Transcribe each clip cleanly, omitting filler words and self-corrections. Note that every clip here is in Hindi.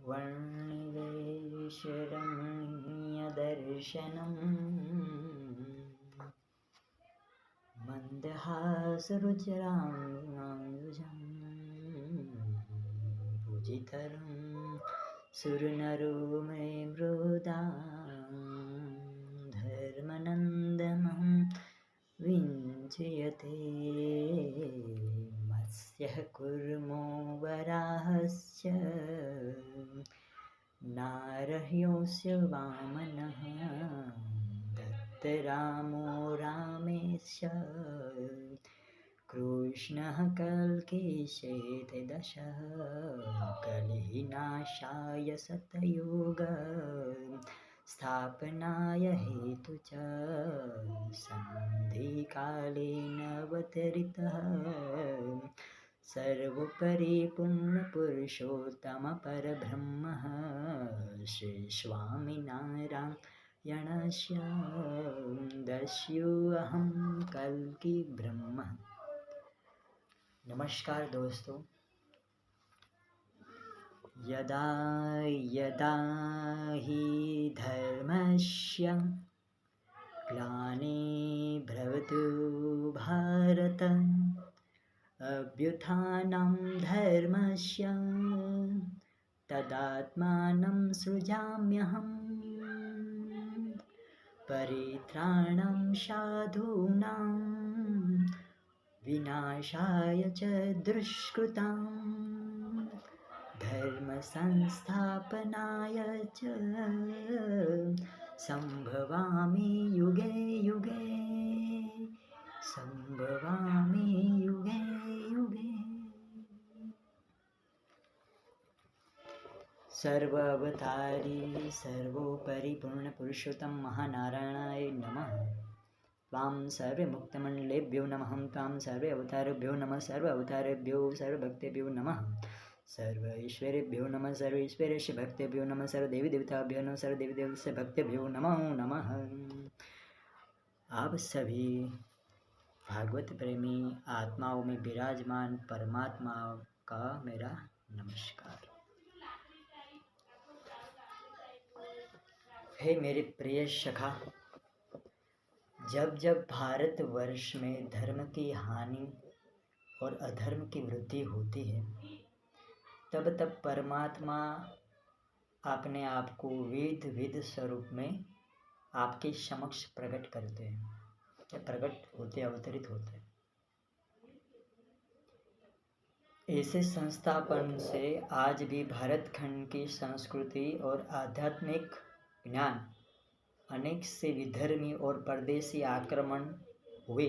वर्णिवेशरमणीयदर्शनम् मन्दहासरुचिराम्बुजम् भुजितरं सुरनरो मे मृदा धर्मनन्दमहं विञ्चयते मत्स्यः कूर्मो वराहस्य नारह्योऽस्य वामनः दत्तरामो रामेस्य कृष्णः कल्किषेते दश कलिनाशाय सतयुग स्थापनाय हेतु च सन्धिकालेनावतरितः सर्वोपरि पुण्यपुरुषोत्तमपरब्रह्मः श्रीस्वामिनारायणस्य दस्युअहं कल्कि ब्रह्म। नमस्कार दोस्तों। यदा यदा हि धर्मस्य ग्लानिर्भवतु भारत अभ्युत्थानं धर्मस्य तदात्मानं सृजाम्यहम् परित्राणं साधूनां विनाशाय च दुष्कृतां धर्म संस्थापनाय च संभवामि युगे युगे संभवामि युगे युगे। सर्वावतारी सर्वोपरि पूर्णपुरुषोत्तम महानारायणाय नमः। त्वां सर्वे मुक्तमण्डलेभ्यो नमः। त्वां सर्वे अवतारेभ्यो नमः। सर्व अवतारेभ्यो सर्वभक्तेभ्यो नमः। सर्व ईश्वरेभ्यो नमः। सर्व ईश्वरेश भक्तेभ्यो नमः। सर्व देवी देवताभ्यो नमः। सर्व देवी देवता भक्तेभ्यो नमो नमः। आप सभी भागवत प्रेमी आत्माओं में विराजमान परमात्मा का मेरा नमस्कार। हे मेरे प्रिय सखा, जब जब भारतवर्ष में धर्म की हानि और अधर्म की वृद्धि होती है, तब तब परमात्मा अपने आप को विध विध स्वरूप में आपके समक्ष प्रकट करते हैं या प्रकट होते अवतरित होते हैं। ऐसे संस्थापन से आज भी भारत खंड की संस्कृति और आध्यात्मिक ज्ञान अनेक से विधर्मी और परदेशी आक्रमण हुए,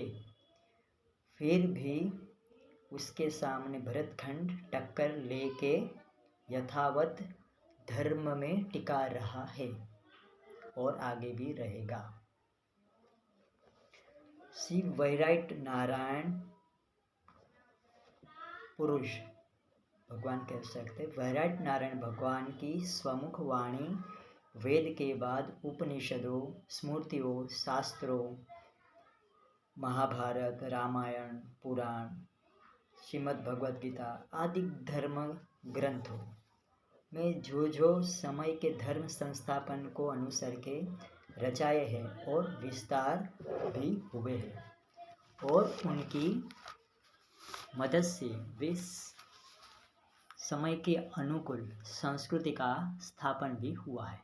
फिर भी उसके सामने भरतखंड टक्कर लेके यथावत धर्म में टिका रहा है और आगे भी रहेगा। श्री वैराट नारायण पुरुष भगवान कह सकते, वैराट नारायण भगवान की स्वमुख वाणी वेद के बाद उपनिषदों, स्मृतियों, शास्त्रों, महाभारत, रामायण, पुराण, श्रीमद् भगवद गीता आदि धर्म ग्रंथों में जो समय के धर्म संस्थापन को अनुसर के रचाए हैं और विस्तार भी हुए हैं, और उनकी मदद से वे समय के अनुकूल संस्कृति का स्थापन भी हुआ है।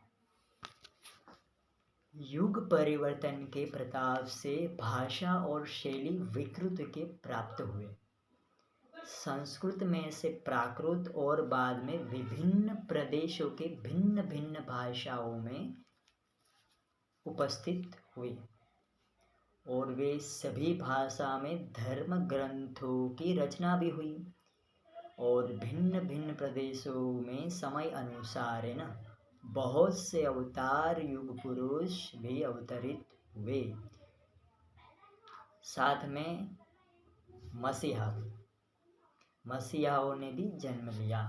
युग परिवर्तन के प्रताप से भाषा और शैली विकृत के प्राप्त हुए। संस्कृत में से प्राकृत और बाद में विभिन्न प्रदेशों के भिन्न भिन्न भाषाओं में उपस्थित हुए, और वे सभी भाषा में धर्म ग्रंथों की रचना भी हुई, और भिन्न भिन्न प्रदेशों में समय अनुसार है ना बहुत से अवतार युग पुरुष भी अवतरित हुए। साथ में मसीहाओं ने भी जन्म लिया,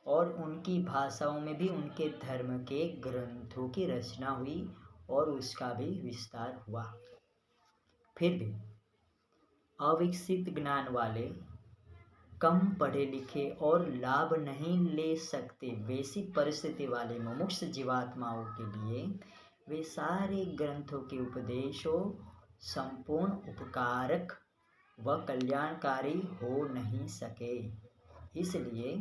और उनकी भाषाओं में भी उनके धर्म के ग्रंथों की रचना हुई और उसका भी विस्तार हुआ। फिर भी अविकसित ज्ञान वाले कम पढ़े लिखे और लाभ नहीं ले सकते वैसी परिस्थिति वाले मुमुक्ष जीवात्माओं के लिए वे सारे ग्रंथों के उपदेशों संपूर्ण उपकारक व कल्याणकारी हो नहीं सके। इसलिए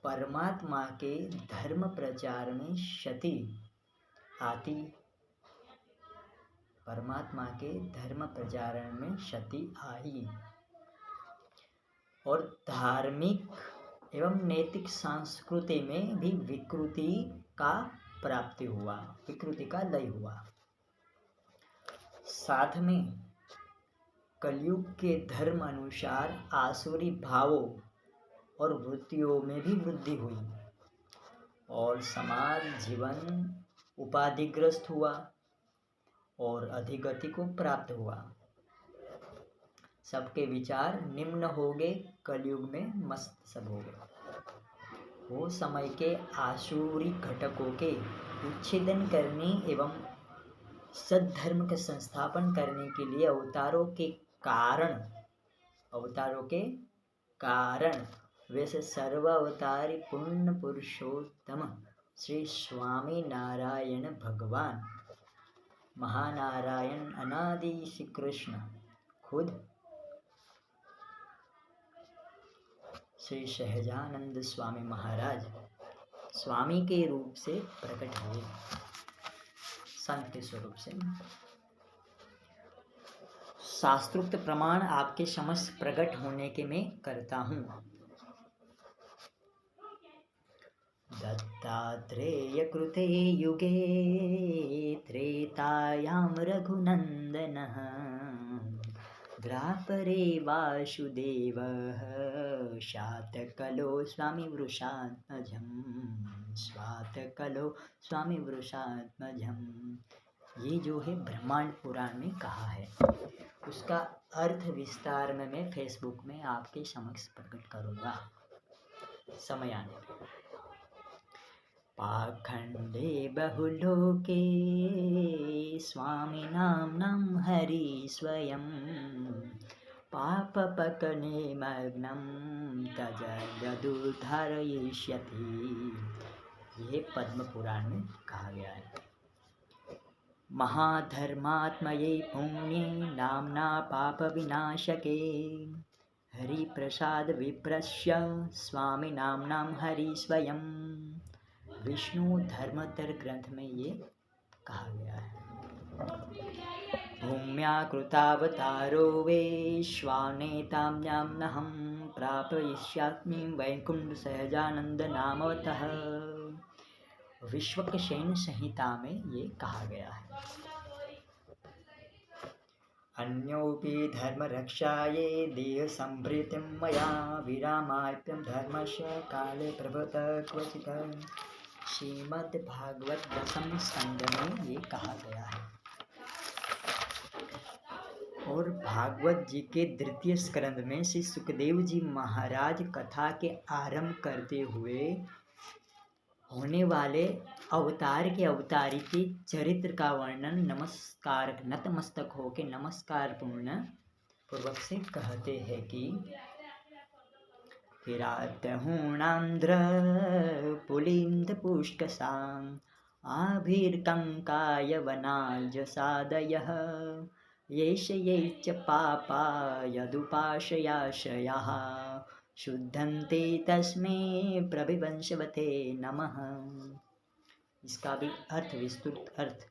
परमात्मा के धर्म प्रचार में क्षति आती, परमात्मा के धर्म प्रचारण में क्षति आई और धार्मिक एवं नैतिक संस्कृति में भी विकृति का प्राप्ति हुआ, विकृति का लय हुआ। साथ में कलयुग के धर्म अनुसार आसुरी भावों और वृत्तियों में भी वृद्धि हुई और समाज जीवन उपाधिग्रस्त हुआ और अधोगति को प्राप्त हुआ। सबके विचार निम्न हो गए, कलयुग में मस्त सब हो गए। वो समय के आसुरी घटकों के उच्छेदन करने एवं सद्धर्म का संस्थापन करने के लिए अवतारों के कारण वैसे सर्वावतारी पूर्ण पुरुषोत्तम श्री स्वामी नारायण भगवान महानारायण अनादि श्री कृष्ण खुद श्री सहजानंद स्वामी महाराज स्वामी के रूप से प्रकट हुए, संत के स्वरूप से। शास्त्रोक्त प्रमाण आपके समक्ष प्रकट होने के मैं करता हूँ। दत्तात्रेय कृते युगे त्रेतायां रघुनंदनः द्वापरे वासुदेवः शातकलो स्वामी वृषात्मजम्। ये जो है ब्रह्मांड पुराण में कहा है, उसका अर्थ विस्तार में मैं फेसबुक में आपके समक्ष प्रकट करूँगा समय आने पर। पाखंडे बहुलोके स्वामिनाम्नं हरि स्वयं पापपकने मग्नं तजदुद्धारयिष्यति। ये पद्म पुराण में कहा गया है। महाधर्मात्मये पुण्ये नाम्ना पाप विनाशके हरिप्रसाद विप्रस्य स्वामी नाम्नां हरि स्वयं। विष्णु धर्मतर ग्रंथ में ये कहा गया है। भूम्या कृतावतारो वैश्वानेताम्याम्नहं प्रापयिष्यामि वैकुंठ सहजानंद नामवतः। विश्वक्सेन संहिता में ये कहा गया है। अन्योपि धर्म रक्षाये देह संभृतिं मया विरामाप्यं धर्मस्य काले प्रभृत क्वचित्। श्रीमद्भागवत दशम स्कंद में ये कहा गया है। और भागवत जी के द्वितीय स्कंद में श्री सुखदेव जी महाराज कथा के आरंभ करते हुए होने वाले अवतार के अवतारी के चरित्र का वर्णन नतमस्तक होके नमस्कार पूर्वक से कहते हैं कि किरातहूणांध्र पुलिंद पुष्कसां आभिर्कंकाय वनाजसादयः येष येच पापा यदुपाशयाशयाः शुद्धन्ते तस्मै प्रभिवंशवते नमः। इसका भी अर्थ विस्तृत अर्थ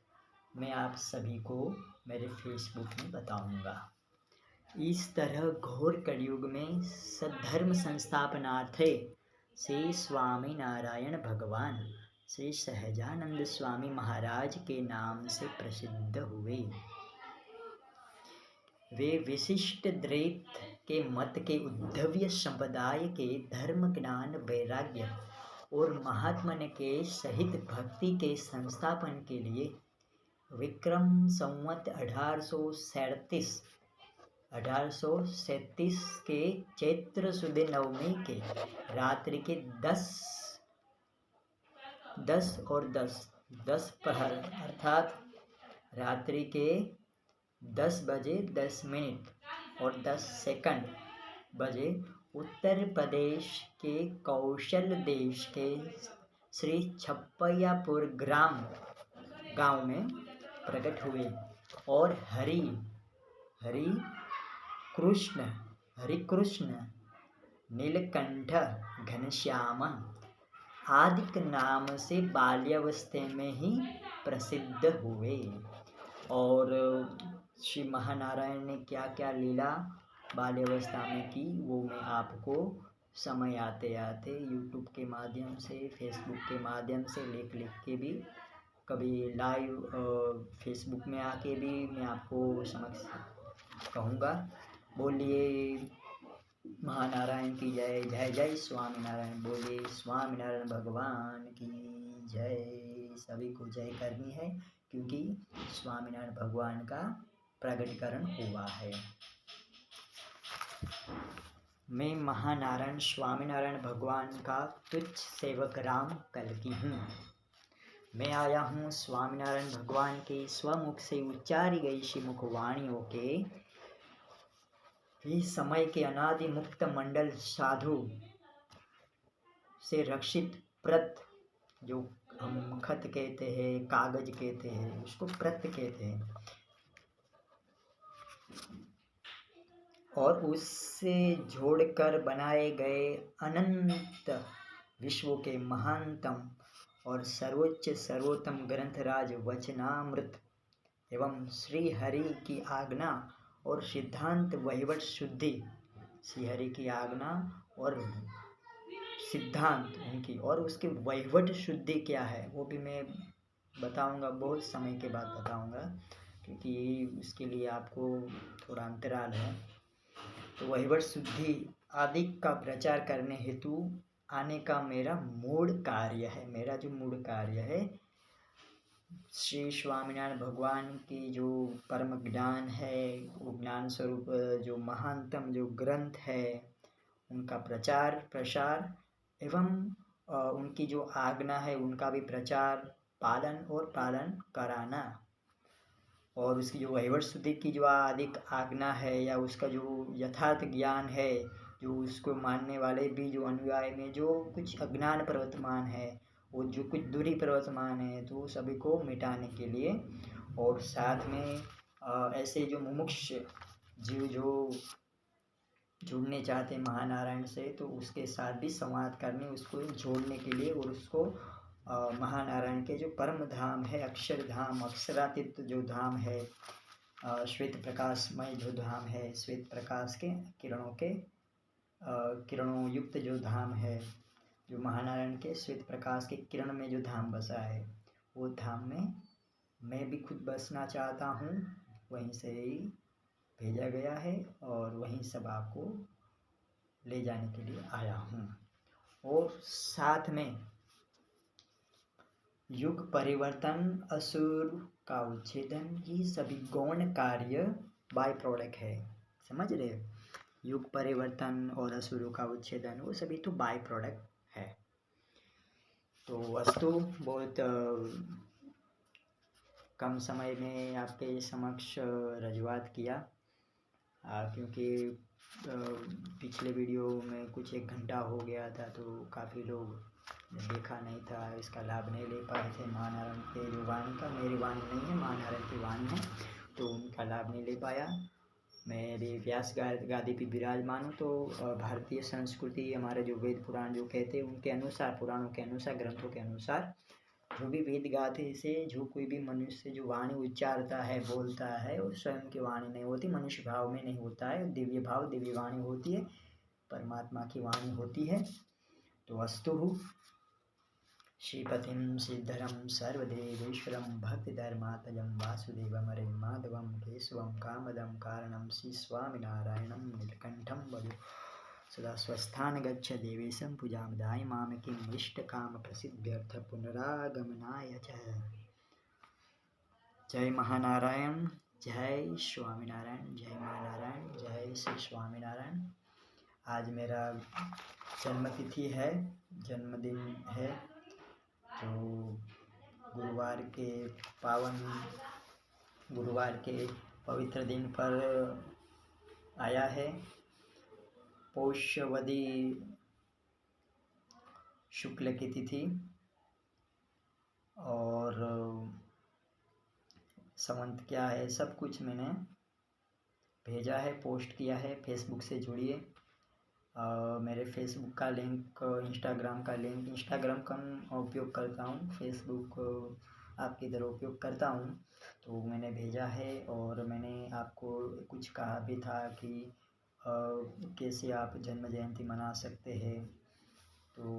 मैं आप सभी को मेरे फेसबुक में बताऊंगा। इस तरह घोर कलयुग में सद्धर्म संस्थापनार्थे श्री स्वामी नारायण भगवान श्री सहजानंद स्वामी महाराज के नाम से प्रसिद्ध हुए। वे विशिष्ट द्वैत के मत के उद्धव्य संप्रदाय के धर्म ज्ञान वैराग्य और महात्मन के सहित भक्ति के संस्थापन के लिए विक्रम संवत 1837 के चैत्र सुद नवमी के रात्रि के 10 प्रहर अर्थात रात्रि के 10 बजे 10 मिनट और 10 सेकंड बजे उत्तर प्रदेश के कौशल देश के श्री छप्पैयापुर गांव में प्रकट हुए और हरि कृष्ण नीलकंठ घनश्याम आदि नाम से बाल्यावस्था में ही प्रसिद्ध हुए। और श्री महानारायण ने क्या क्या लीला बाल्यावस्था में की वो मैं आपको समय आते आते यूट्यूब के माध्यम से, फेसबुक के माध्यम से लिख के भी, कभी लाइव फेसबुक में आके भी मैं आपको समक्ष कहूँगा। बोलिए महानारायण की जय। जय जय स्वामीनारायण। बोलिए स्वामीनारायण भगवान की जय। सभी को जय करनी है क्योंकि स्वामीनारायण भगवान का प्रगटीकरण हुआ है। मैं महानारायण स्वामीनारायण भगवान का तुच्छ सेवक राम कल्कि हूँ। मैं आया हूँ स्वामीनारायण भगवान के स्वमुख से उच्चारी गई श्रीमुख वाणियों के इस समय के अनादि मुक्त मंडल साधु से रक्षित प्रत, जो हम खत कहते हैं, कागज कहते हैं, उसको प्रत कहते हैं, और उससे जोड़कर बनाए गए अनंत विश्व के महानतम और सर्वोच्च सर्वोत्तम ग्रंथराज वचनामृत एवं श्री हरि की आज्ञा और सिद्धांत वहीवट शुद्धि, श्री हरि की आज्ञा और सिद्धांत उनकी और उसके वहीवट शुद्धि क्या है वो भी मैं बताऊंगा, बहुत समय के बाद बताऊंगा क्योंकि उसके लिए आपको थोड़ा अंतराल है। तो वहीवट शुद्धि आदि का प्रचार करने हेतु आने का मेरा मूल कार्य है। मेरा जो मूल कार्य है श्री स्वामीनारायण भगवान की जो परम ज्ञान है, वो ज्ञान स्वरूप जो महानतम जो ग्रंथ है उनका प्रचार प्रसार एवं उनकी जो आज्ञा है उनका भी प्रचार पालन कराना, और उसकी जो वहीवट शुद्धि की जो अधिक आज्ञा है या उसका जो यथार्थ ज्ञान है, जो उसको मानने वाले भी जो अनुयायी में जो कुछ अज्ञान प्रवर्तमान है, वो जो कुछ दूरी प्रवर्तमान है, तो सभी को मिटाने के लिए, और साथ में ऐसे जो मुमुक्ष जीव जो जुड़ने चाहते हैं महानारायण से, तो उसके साथ भी संवाद करने, उसको जोड़ने के लिए, और उसको महानारायण के जो परम धाम है, अक्षरधाम, अक्षरातीत जो धाम है, श्वेत प्रकाशमय जो धाम है, श्वेत प्रकाश के किरणों युक्त जो धाम है, जो महानारायण के श्वेत प्रकाश के किरण में जो धाम बसा है, वो धाम में मैं भी खुद बसना चाहता हूँ। वहीं से ही भेजा गया है और वहीं सब आपको ले जाने के लिए आया हूँ। और साथ में युग परिवर्तन, असुर का उच्छेदन, ये सभी गौण कार्य बाय प्रोडक्ट है। समझ रहे? युग परिवर्तन और असुरों का उच्छेदन वो सभी तो बाय प्रोडक्ट है। तो अस्तु, बहुत कम समय में आपके समक्ष रजूआत किया क्योंकि पिछले वीडियो में कुछ 1 घंटा हो गया था, तो काफ़ी लोग देखा नहीं था, इसका लाभ नहीं ले पाए थे। महानारायण के जो वाणी का, मेरी वाणी नहीं है, महानारायण की वाणी है, तो उनका लाभ नहीं ले पाया। मैं भी व्यास गादी पे विराजमान हूँ। तो भारतीय संस्कृति, हमारे जो वेद पुराण जो कहते हैं उनके अनुसार, पुराणों के अनुसार, ग्रंथों के अनुसार, जो भी वेद गाथे से जो कोई भी मनुष्य जो वाणी उच्चारता है, बोलता है, और स्वयं की वाणी नहीं होती, मनुष्य भाव में नहीं होता है, दिव्य भाव, दिव्य वाणी होती है, परमात्मा की वाणी होती है। तो अस्तु, श्रीपतिं सिद्धरं सर्वदेवेश्वरं भक्तिधर्मात्मजं वासुदेवं हरे माधवं केशवं कामदं कारणं श्री स्वामिनारायणं नीलकंठं भजो सदा स्वस्थान गच्छ देवेशं पूजामदाय मामकीं इष्टकाम प्रसिद्ध्यर्थ पुनरागमनाय च। जय महानारायण, जय स्वामीनारायण, जय महानारायण, जय श्री स्वामीनारायण। आज मेरा जन्मतिथि है, जन्मदिन है, जो गुरुवार के पवित्र दिन पर आया है। पौषवदी शुक्ल की तिथि और संवत क्या है, सब कुछ मैंने भेजा है, पोस्ट किया है। फेसबुक से जुड़िए। मेरे फेसबुक का लिंक, इंस्टाग्राम का लिंक, इंस्टाग्राम कम उपयोग करता हूँ, फेसबुक आपकी तरह उपयोग करता हूँ। तो मैंने भेजा है और मैंने आपको कुछ कहा भी था कि कैसे आप जन्म जयंती मना सकते हैं। तो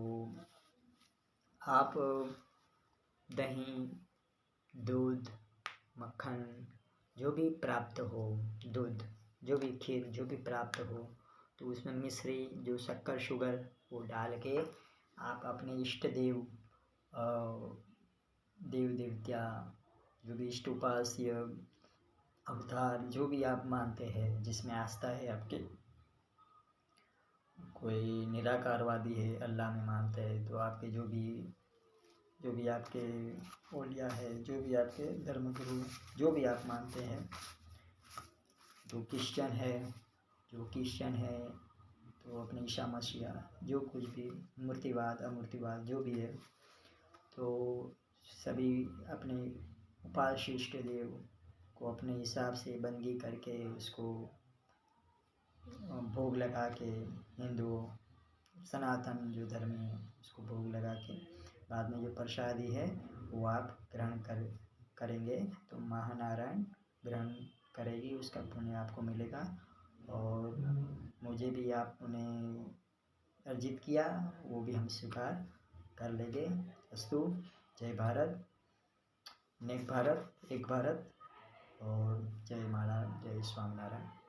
आप दही, दूध, मक्खन जो भी प्राप्त हो, दूध जो भी, खीर जो भी प्राप्त हो, तो उसमें मिश्री जो शक्कर शुगर वो डाल के आप अपने इष्ट देव, देव देवता जो भी इष्ट उपास्य अवतार जो भी आप मानते हैं, जिसमें आस्था है आपके, कोई निराकारवादी है, अल्लाह में मानते हैं, तो आपके जो भी आपके ओलिया है, जो भी आपके धर्मगुरु जो भी आप मानते हैं, जो क्रिश्चियन है तो अपने ईसा मसीहा जो कुछ भी मूर्तिवाद अमूर्तिवाद जो भी है, तो सभी अपने उपास्य इष्ट देव को अपने हिसाब से बंदगी करके उसको भोग लगा के, हिंदू सनातन जो धर्म है उसको भोग लगा के बाद में जो प्रसादी है वो आप ग्रहण करेंगे तो महानारायण ग्रहण करेगी, उसका पुण्य आपको मिलेगा। और मुझे भी आपने अर्जित किया वो भी हम स्वीकार कर लेंगे। अस्तु। जय भारत, नेक भारत, एक भारत, और जय महाराज, जय स्वामीनारायण।